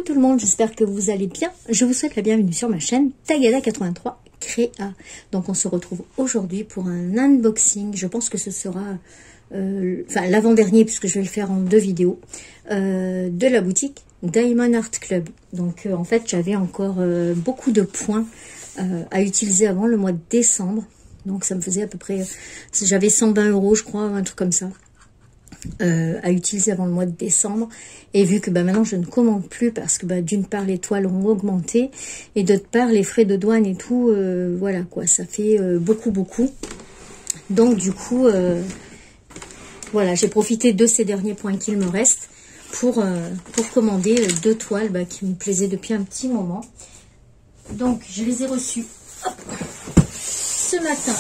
tout le monde, j'espère que vous allez bien. Je vous souhaite la bienvenue sur ma chaîne Tagada83 Créa. Donc on se retrouve aujourd'hui pour un unboxing. Je pense que ce sera l'avant-dernier puisque je vais le faire en 2 vidéos de la boutique Diamond Art Club. Donc en fait j'avais encore beaucoup de points à utiliser avant le mois de décembre. Donc ça me faisait à peu près, j'avais 120 € je crois, un truc comme ça. À utiliser avant le mois de décembre, et vu que maintenant je ne commande plus parce que d'une part les toiles ont augmenté et d'autre part les frais de douane et tout, voilà quoi, ça fait beaucoup. Donc du coup voilà, j'ai profité de ces derniers points qu'il me reste pour commander 2 toiles qui me plaisaient depuis un petit moment. Donc je les ai reçues ce matin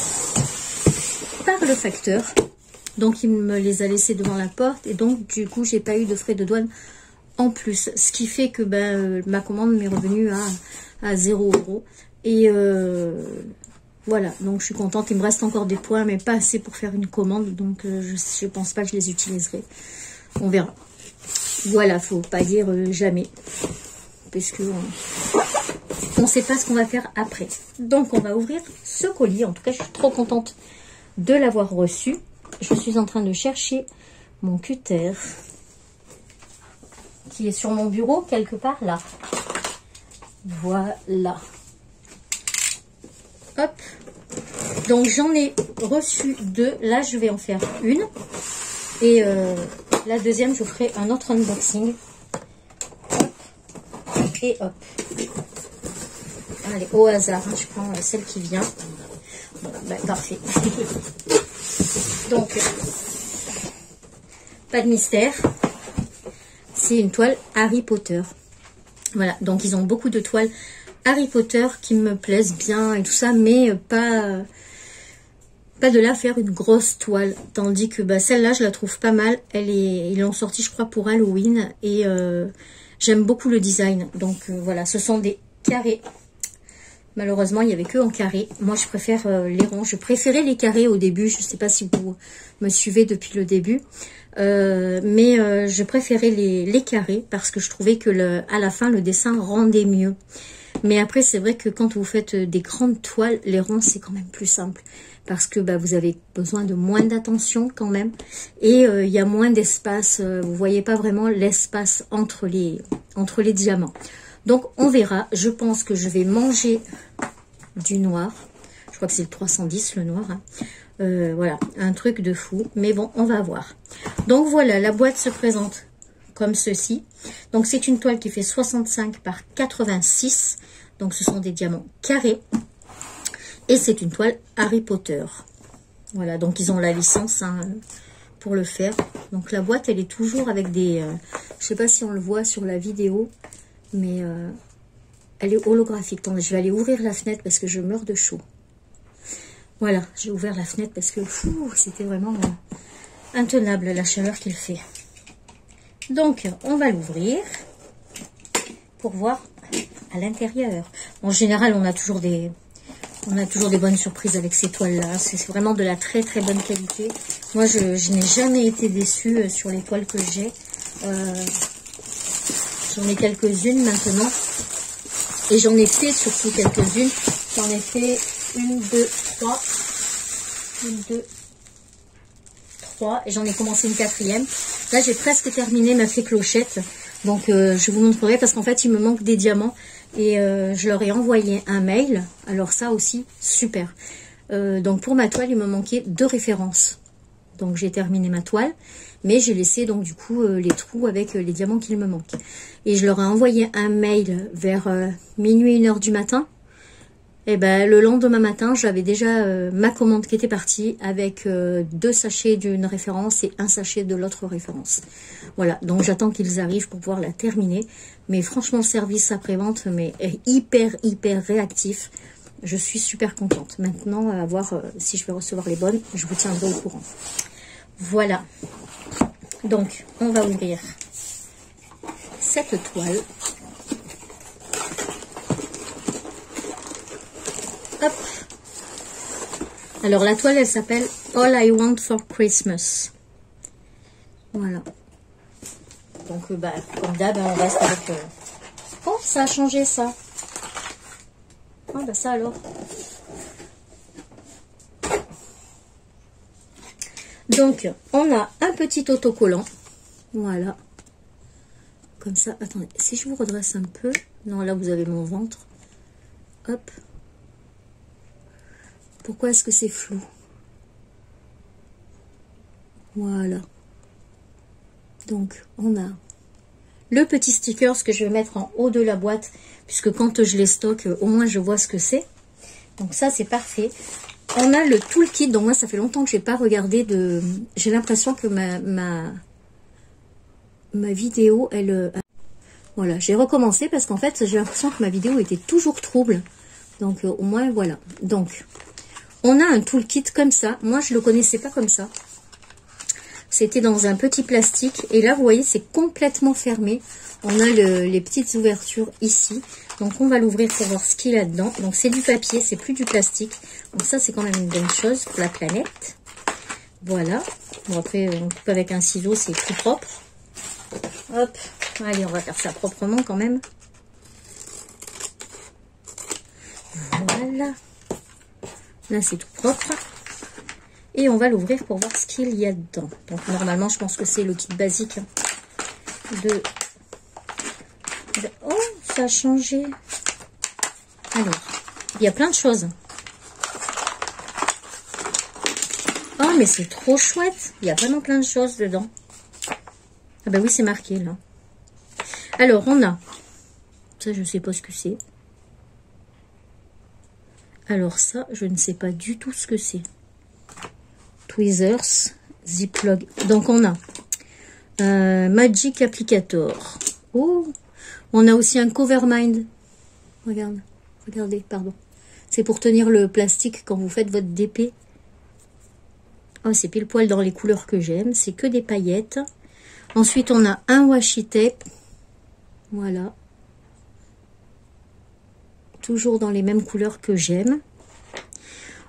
par le facteur. Donc, il me les a laissés devant la porte. Et donc, du coup, j'ai pas eu de frais de douane en plus. Ce qui fait que ma commande m'est revenue à 0 €. Et voilà. Donc, je suis contente. Il me reste encore des points, mais pas assez pour faire une commande. Donc, je pense pas que je les utiliserai. On verra. Voilà, faut pas dire jamais. Parce que on sait pas ce qu'on va faire après. Donc, on va ouvrir ce colis. En tout cas, je suis trop contente de l'avoir reçu. Je suis en train de chercher mon cutter qui est sur mon bureau quelque part là. Voilà. Hop. Donc j'en ai reçu 2. Là je vais en faire une. Et la deuxième je ferai un autre unboxing. Hop. Et hop. Allez, au hasard, je prends celle qui vient. Voilà, parfait. Donc, pas de mystère, c'est une toile Harry Potter. Voilà, donc ils ont beaucoup de toiles Harry Potter qui me plaisent bien et tout ça, mais pas de là faire une grosse toile. Tandis que celle-là, je la trouve pas mal. Ils l'ont sortie, je crois, pour Halloween et j'aime beaucoup le design. Donc voilà, ce sont des carrés. Malheureusement, il n'y avait que en carré. Moi, je préfère les ronds. Je préférais les carrés au début. Je ne sais pas si vous me suivez depuis le début. Mais je préférais les carrés parce que je trouvais que à la fin, le dessin rendait mieux. Mais après, c'est vrai que quand vous faites des grandes toiles, les ronds, c'est quand même plus simple. Parce que vous avez besoin de moins d'attention quand même. Et il y a moins d'espace. Vous ne voyez pas vraiment l'espace entre les diamants. Donc, on verra. Je pense que je vais manger du noir. Je crois que c'est le 310, le noir. Hein. Voilà, un truc de fou. Mais bon, on va voir. Donc, voilà, la boîte se présente comme ceci. Donc, c'est une toile qui fait 65 par 86. Donc, ce sont des diamants carrés. Et c'est une toile Harry Potter. Voilà, donc ils ont la licence pour le faire. Donc, la boîte, elle est toujours avec des... je sais pas si on le voit sur la vidéo. Mais elle est holographique. Attendez, je vais aller ouvrir la fenêtre parce que je meurs de chaud. Voilà, j'ai ouvert la fenêtre parce que c'était vraiment intenable la chaleur qu'il fait. Donc, on va l'ouvrir pour voir à l'intérieur. En général, on a toujours des bonnes surprises avec ces toiles-là. C'est vraiment de la très bonne qualité. Moi, je n'ai jamais été déçue sur les toiles que j'ai. J'en ai quelques-unes maintenant. Et j'en ai fait surtout quelques-unes. J'en ai fait 1, 2, 3. 1, 2, 3. Et j'en ai commencé une 4e. Là, j'ai presque terminé ma fée clochette. Donc, je vous montrerai parce qu'en fait, il me manque des diamants. Et je leur ai envoyé un mail. Alors ça aussi, super. Donc, pour ma toile, il me manquait 2 références. Donc, j'ai terminé ma toile. Mais j'ai laissé donc du coup les trous avec les diamants qu'il me manque. Et je leur ai envoyé un mail vers minuit, 1h du matin. Et le lendemain matin, j'avais déjà ma commande qui était partie avec 2 sachets d'une référence et 1 sachet de l'autre référence. Voilà, donc j'attends qu'ils arrivent pour pouvoir la terminer. Mais franchement, le service après-vente est hyper réactif. Je suis super contente. Maintenant, à voir si je vais recevoir les bonnes, je vous tiendrai au courant. Voilà. Donc, on va ouvrir cette toile. Hop. Alors, la toile, elle s'appelle All I Want for Christmas. Voilà. Donc, comme d'hab, on reste avec Oh, ça a changé ça. Ah bah ça alors. Donc, on a un petit autocollant. Voilà. Comme ça. Attendez, si je vous redresse un peu. Non, là, vous avez mon ventre. Hop. Pourquoi est-ce que c'est flou? Voilà. Donc, on a le petit sticker que je vais mettre en haut de la boîte. Puisque quand je les stocke, au moins, je vois ce que c'est. Donc, ça, c'est parfait. On a le toolkit. Donc, moi, ça fait longtemps que je n'ai pas regardé de... J'ai l'impression que ma vidéo, elle... Voilà, j'ai recommencé parce qu'en fait, j'ai l'impression que ma vidéo était toujours trouble. Donc, au moins, voilà. Donc, on a un toolkit comme ça. Moi, je ne le connaissais pas comme ça. C'était dans un petit plastique. Et là, vous voyez, c'est complètement fermé. On a les petites ouvertures ici. Donc, on va l'ouvrir pour voir ce qu'il y a dedans. Donc, c'est du papier, c'est plus du plastique. Donc, ça, c'est quand même une bonne chose pour la planète. Voilà. Bon, après, on coupe avec un ciseau, c'est plus propre. Hop. Allez, on va faire ça proprement quand même. Voilà. Là, c'est tout propre. Et on va l'ouvrir pour voir ce qu'il y a dedans. Donc, normalement, je pense que c'est le kit basique Oh, ça a changé. Alors, il y a plein de choses. Oh, mais c'est trop chouette. Il y a vraiment plein de choses dedans. Ah ben oui, c'est marqué, là. Alors, on a... Ça, je ne sais pas ce que c'est. Alors ça, je ne sais pas du tout ce que c'est. Tweezers, Ziploc. Donc, on a Magic Applicator. Oh, on a aussi un Covermind. Regardez, pardon. C'est pour tenir le plastique quand vous faites votre DP. Oh, c'est pile poil dans les couleurs que j'aime. C'est que des paillettes. Ensuite, on a un washi tape. Voilà. Toujours dans les mêmes couleurs que j'aime.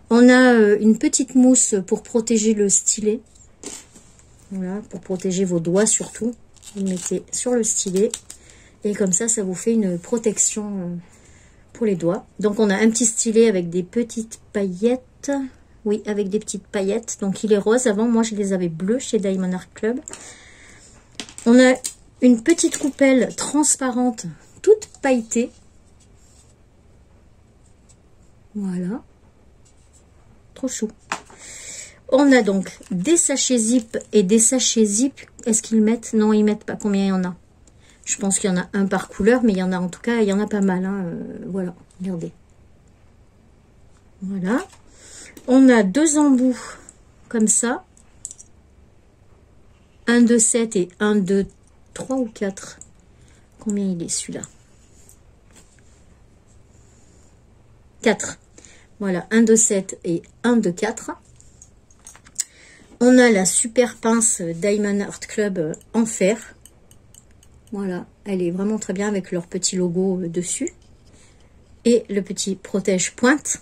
On a une petite mousse pour protéger le stylet. Voilà, pour protéger vos doigts surtout. Vous le mettez sur le stylet. Et comme ça, ça vous fait une protection pour les doigts. Donc, on a un petit stylet avec des petites paillettes. Oui, avec des petites paillettes. Donc, il est rose. Avant, moi, je les avais bleus chez Diamond Art Club. On a une petite coupelle transparente, toute pailletée. Voilà. Trop chou. On a donc des sachets zip et des sachets zip. Est-ce qu'ils mettent? Non, ils mettent pas. Combien il y en a? Je pense qu'il y en a un par couleur, mais il y en a en tout cas, il y en a pas mal. Hein. Voilà, regardez. Voilà. On a deux embouts comme ça. Un de 7 et un de 3 ou 4. Combien il est celui-là? 4. Voilà, un de 7 et un de 4. On a la super pince Diamond Art Club en fer. Voilà, elle est vraiment très bien avec leur petit logo dessus. Et le petit protège-pointe.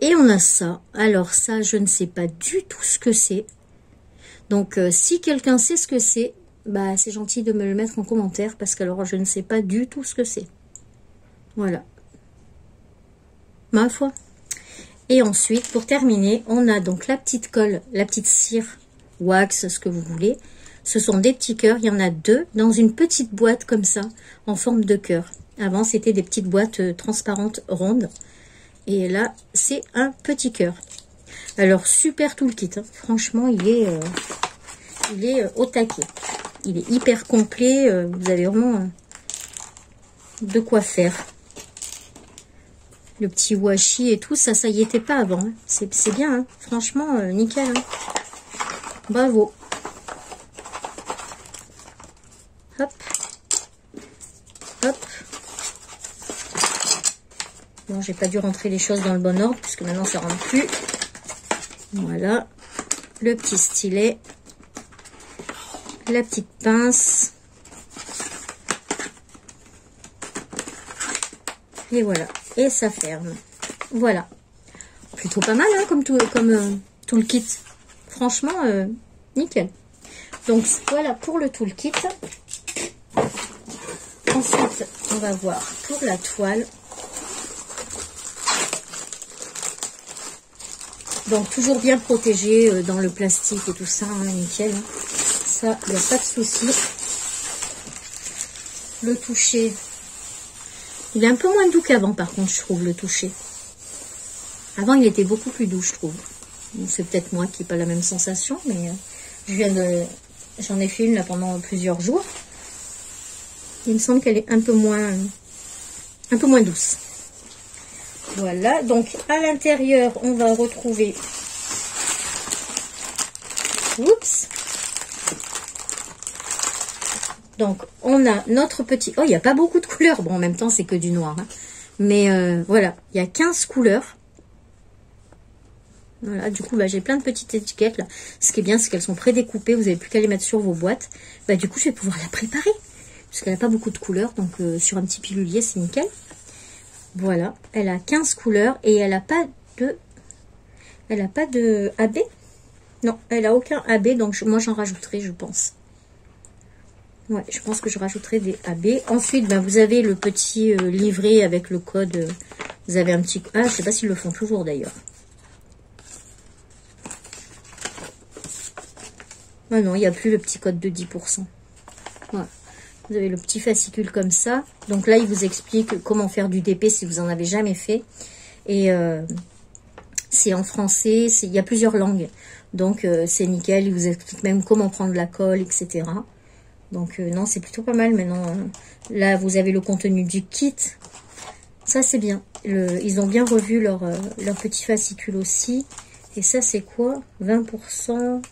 Et on a ça. Alors ça, je ne sais pas du tout ce que c'est. Donc, si quelqu'un sait ce que c'est, bah, c'est gentil de me le mettre en commentaire. Parce que alors, je ne sais pas du tout ce que c'est. Voilà. Ma foi. Et ensuite, pour terminer, on a donc la petite colle, la petite cire, wax, ce que vous voulez. Ce sont des petits cœurs. Il y en a 2 dans une petite boîte comme ça, en forme de cœur. Avant, c'était des petites boîtes transparentes rondes. Et là, c'est un petit cœur. Alors, super toolkit. Hein. Franchement, il est au taquet. Il est hyper complet. Vous avez vraiment de quoi faire. Le petit washi et tout, ça y était pas avant. Hein. C'est bien. Hein. Franchement, nickel. Hein. Bravo. Hop. Hop. Bon, j'ai pas dû rentrer les choses dans le bon ordre, puisque maintenant ça rentre plus. Voilà. Le petit stylet. La petite pince. Et voilà. Et ça ferme. Voilà. Plutôt pas mal, hein, comme tout le kit. Franchement, nickel. Donc, voilà pour le toolkit. Ensuite, on va voir pour la toile. Donc, toujours bien protégé dans le plastique et tout ça, hein, nickel. Hein. Ça, il n'y a pas de souci. Le toucher, il est un peu moins doux qu'avant, par contre, je trouve, le toucher. Avant, il était beaucoup plus doux, je trouve. C'est peut-être moi qui n'ai pas la même sensation, mais j'en ai fait une là pendant plusieurs jours. Il me semble qu'elle est un peu moins douce. Voilà, donc à l'intérieur, on va retrouver... Oups. Donc, on a notre petit... Oh, il n'y a pas beaucoup de couleurs. Bon, en même temps, c'est que du noir. Hein. Mais voilà, il y a 15 couleurs. Voilà, du coup, bah, j'ai plein de petites étiquettes là. Ce qui est bien, c'est qu'elles sont prédécoupées. Vous n'avez plus qu'à les mettre sur vos boîtes. Bah, du coup, je vais pouvoir la préparer. Parce qu'elle n'a pas beaucoup de couleurs. Donc, sur un petit pilulier, c'est nickel. Voilà, elle a 15 couleurs. Et elle n'a pas de... Elle n'a pas de AB. Non, elle n'a aucun AB. Donc, moi, j'en rajouterai, je pense. Ouais, je pense que je rajouterai des AB. Ensuite, ben, vous avez le petit livret avec le code. Vous avez un petit... Ah, je sais pas s'ils le font toujours d'ailleurs. Ah non, il n'y a plus le petit code de 10%. Voilà. Vous avez le petit fascicule comme ça. Donc là, il vous explique comment faire du DP si vous n'en avez jamais fait. Et c'est en français. Il y a plusieurs langues. Donc, c'est nickel. Il vous explique même comment prendre la colle, etc. Donc, non, c'est plutôt pas mal. Maintenant, là, vous avez le contenu du kit. Ça, c'est bien. Ils ont bien revu leur petit fascicule aussi. Et ça, c'est quoi? 20%.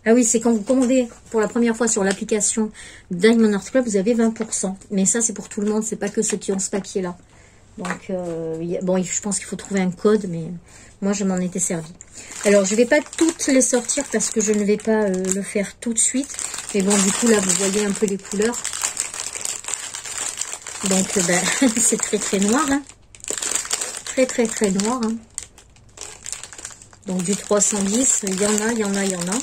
Ah oui, c'est quand vous commandez pour la première fois sur l'application Diamond Art Club, vous avez 20%. Mais ça, c'est pour tout le monde. C'est pas que ceux qui ont ce papier-là. Donc, bon, je pense qu'il faut trouver un code, mais moi, je m'en étais servi. Alors, je ne vais pas toutes les sortir parce que je ne vais pas le faire tout de suite. Mais bon, du coup, là, vous voyez un peu les couleurs. Donc, ben, c'est très, très noir. Hein. Très, très, très noir. Hein. Donc, du 310, il y en a, il y en a, il y en a.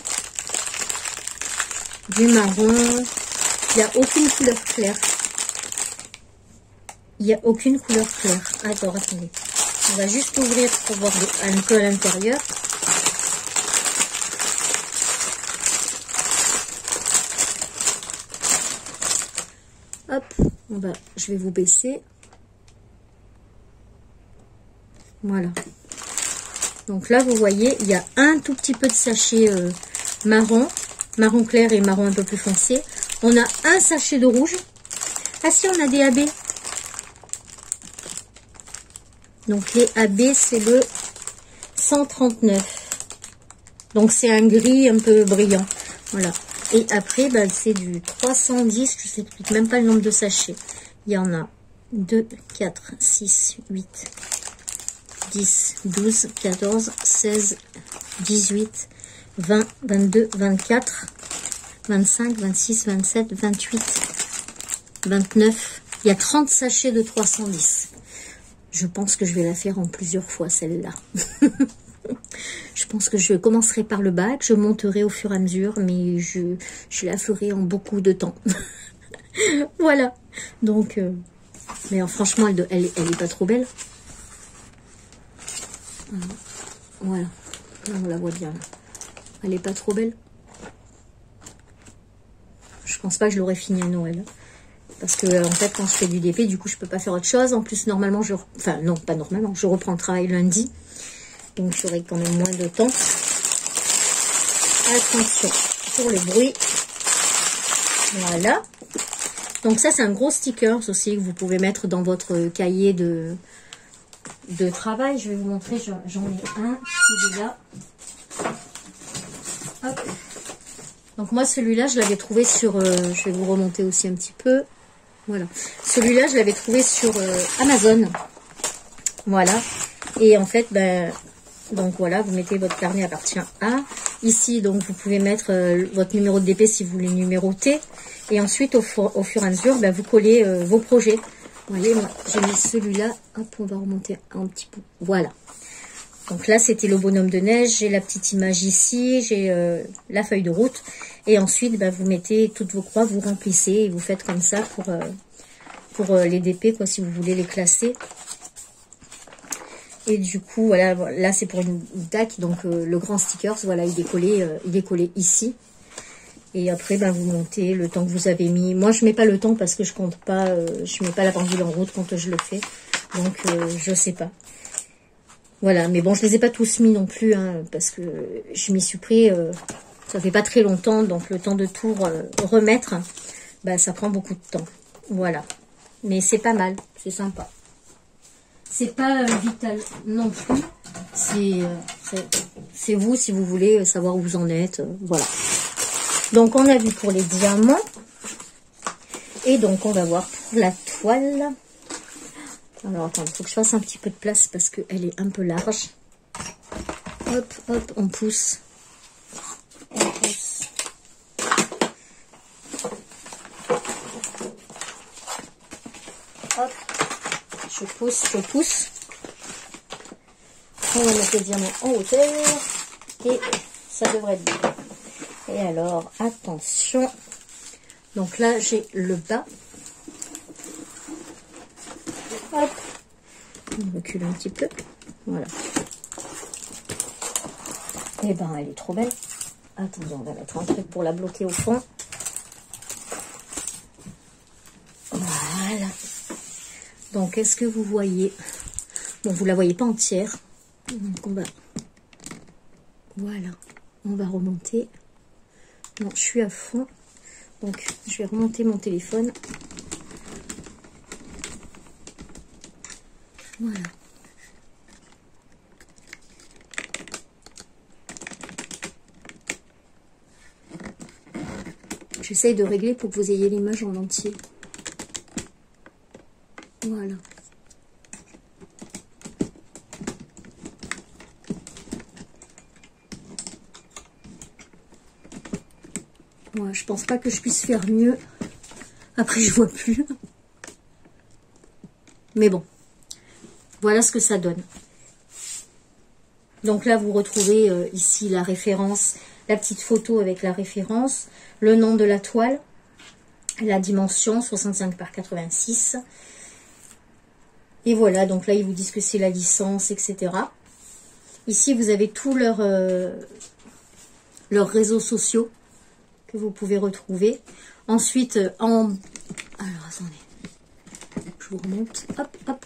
Du marron. Il n'y a aucune couleur claire. Il n'y a aucune couleur claire. Attends, attendez. On va juste ouvrir pour voir un peu à l'intérieur. Hop, je vais vous baisser. Voilà. Donc là, vous voyez, il y a un tout petit peu de sachet marron clair et marron un peu plus foncé. On a un sachet de rouge. Ah si, on a des AB. Donc les AB, c'est le 139. Donc c'est un gris un peu brillant. Voilà. Et après, ben, c'est du 310. Je ne sais même pas le nombre de sachets. Il y en a 2, 4, 6, 8, 10, 12, 14, 16, 18, 20, 22, 24, 25, 26, 27, 28, 29. Il y a 30 sachets de 310. Je pense que je vais la faire en plusieurs fois, celle-là. Je pense que je commencerai par le bas, que je monterai au fur et à mesure, mais je la ferai en beaucoup de temps. Voilà. Donc, mais franchement, elle est pas trop belle. Voilà. Là, on la voit bien. Là. Elle est pas trop belle. Je pense pas que je l'aurais fini à Noël. Parce que, en fait, quand je fais du DP, du coup, je peux pas faire autre chose. En plus, normalement, enfin, non, pas normalement. Je reprends le travail lundi. Donc, j'aurai quand même moins de temps. Attention pour le bruit. Voilà. Donc, ça, c'est un gros sticker aussi que vous pouvez mettre dans votre cahier de travail. Je vais vous montrer. J'en ai un. Celui-là. Hop. Donc, moi, celui-là, je l'avais trouvé sur... je vais vous remonter aussi un petit peu. Voilà. Celui-là, je l'avais trouvé sur Amazon. Voilà. Et en fait, ben... Donc voilà, vous mettez votre carnet appartient à. Ici, donc vous pouvez mettre votre numéro de DP si vous voulez numéroter. Et ensuite, au fur et à mesure, ben, vous collez vos projets. Vous voyez, j'ai mis celui-là. Hop, on va remonter un petit peu. Voilà. Donc là, c'était le bonhomme de neige. J'ai la petite image ici. J'ai la feuille de route. Et ensuite, ben, vous mettez toutes vos croix, vous remplissez et vous faites comme ça pour les DP, quoi, si vous voulez les classer. Et du coup, voilà, là c'est pour une DAC, donc le grand stickers, voilà, il est collé ici. Et après, ben, vous montez le temps que vous avez mis. Moi, je mets pas le temps parce que je compte pas, je mets pas la pendule en route quand je le fais. Donc, je sais pas. Voilà, mais bon, je les ai pas tous mis non plus, hein, parce que je m'y suis pris, ça fait pas très longtemps, donc le temps de tout remettre, bah, ça prend beaucoup de temps. Voilà. Mais c'est pas mal, c'est sympa. C'est pas vital non plus. C'est vous, si vous voulez savoir où vous en êtes. Voilà. Donc, on a vu pour les diamants. Et donc, on va voir pour la toile. Alors, attends, il faut que je fasse un petit peu de place parce qu'elle est un peu large. Hop, hop, on pousse. On pousse. Hop. Je pousse, je pousse. On va mettre le diamant en hauteur. Et ça devrait être bien. Et alors, attention. Donc là, j'ai le bas. Hop. On recule un petit peu. Voilà. Et ben, elle est trop belle. Attendez, on va mettre un truc pour la bloquer au fond. Voilà. Donc, est-ce que vous voyez? Bon, vous la voyez pas entière. Donc, on va... Voilà. On va remonter. Non, je suis à fond. Donc, je vais remonter mon téléphone. Voilà. J'essaye de régler pour que vous ayez l'image en entier. Voilà. Ouais, je pense pas que je puisse faire mieux. Après, je vois plus. Mais bon. Voilà ce que ça donne. Donc là, vous retrouvez ici la référence, la petite photo avec la référence, le nom de la toile, la dimension 65 par 86. Et voilà, donc là, ils vous disent que c'est la licence, etc. Ici, vous avez tous leurs réseaux sociaux que vous pouvez retrouver. Ensuite, en... Alors, attendez. Je vous remonte. Hop, hop.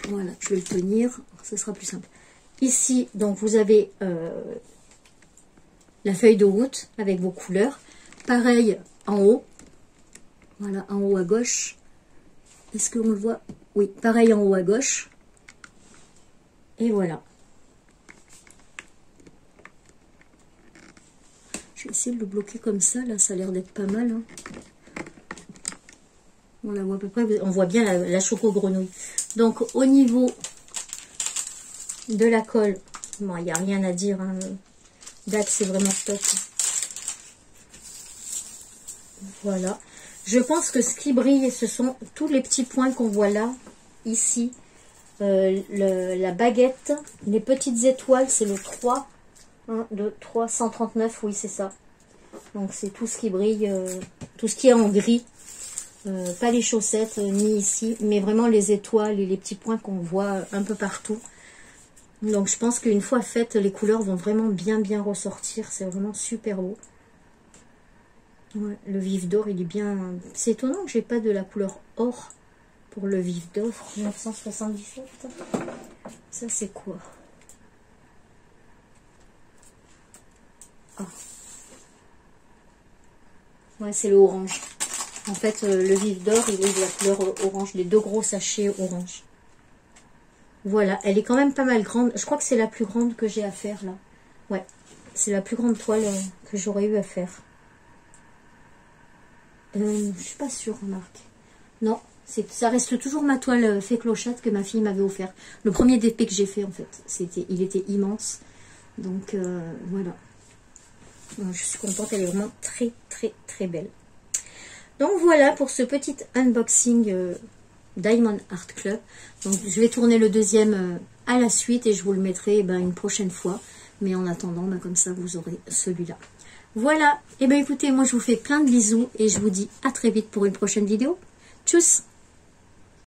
Voilà, je vais le tenir. Ce sera plus simple. Ici, donc, vous avez la feuille de route avec vos couleurs. Pareil, en haut. Voilà, en haut à gauche. Est-ce qu'on le voit? Oui, pareil en haut à gauche. Et voilà. Je vais essayer de le bloquer comme ça. Là, ça a l'air d'être pas mal. Hein. On la voit à peu près. On voit bien la choco-grenouille. Donc, au niveau de la colle, bon, il n'y a rien à dire. Hein. DAC, c'est vraiment top. Voilà. Je pense que ce qui brille, ce sont tous les petits points qu'on voit là, ici. La baguette, les petites étoiles, c'est le 3. 1, 2, 3, 139, oui, c'est ça. Donc, c'est tout ce qui brille, tout ce qui est en gris. Pas les chaussettes, ni ici, mais vraiment les étoiles et les petits points qu'on voit un peu partout. Donc, je pense qu'une fois faites, les couleurs vont vraiment bien ressortir. C'est vraiment super beau. Ouais, le vif d'or, il est bien... C'est étonnant que j'ai pas de la couleur or pour le vif d'or. 977. Ça, c'est quoi? Ah. Ouais, c'est le orange. En fait, le vif d'or, il est de la couleur orange. Les deux gros sachets orange. Voilà, elle est quand même pas mal grande. Je crois que c'est la plus grande que j'ai à faire, là. Ouais, c'est la plus grande toile que j'aurais eu à faire. Je suis pas sûre, remarque. Non, ça reste toujours ma toile fée clochette que ma fille m'avait offert. Le premier DP que j'ai fait, en fait. Il était immense. Donc, voilà. Je suis contente, elle est vraiment très belle. Donc, voilà pour ce petit unboxing Diamond Art Club. Donc, je vais tourner le deuxième à la suite et je vous le mettrai une prochaine fois. Mais en attendant, comme ça, vous aurez celui-là. Voilà. Et bien écoutez, moi je vous fais plein de bisous et je vous dis à très vite pour une prochaine vidéo. Tchuss!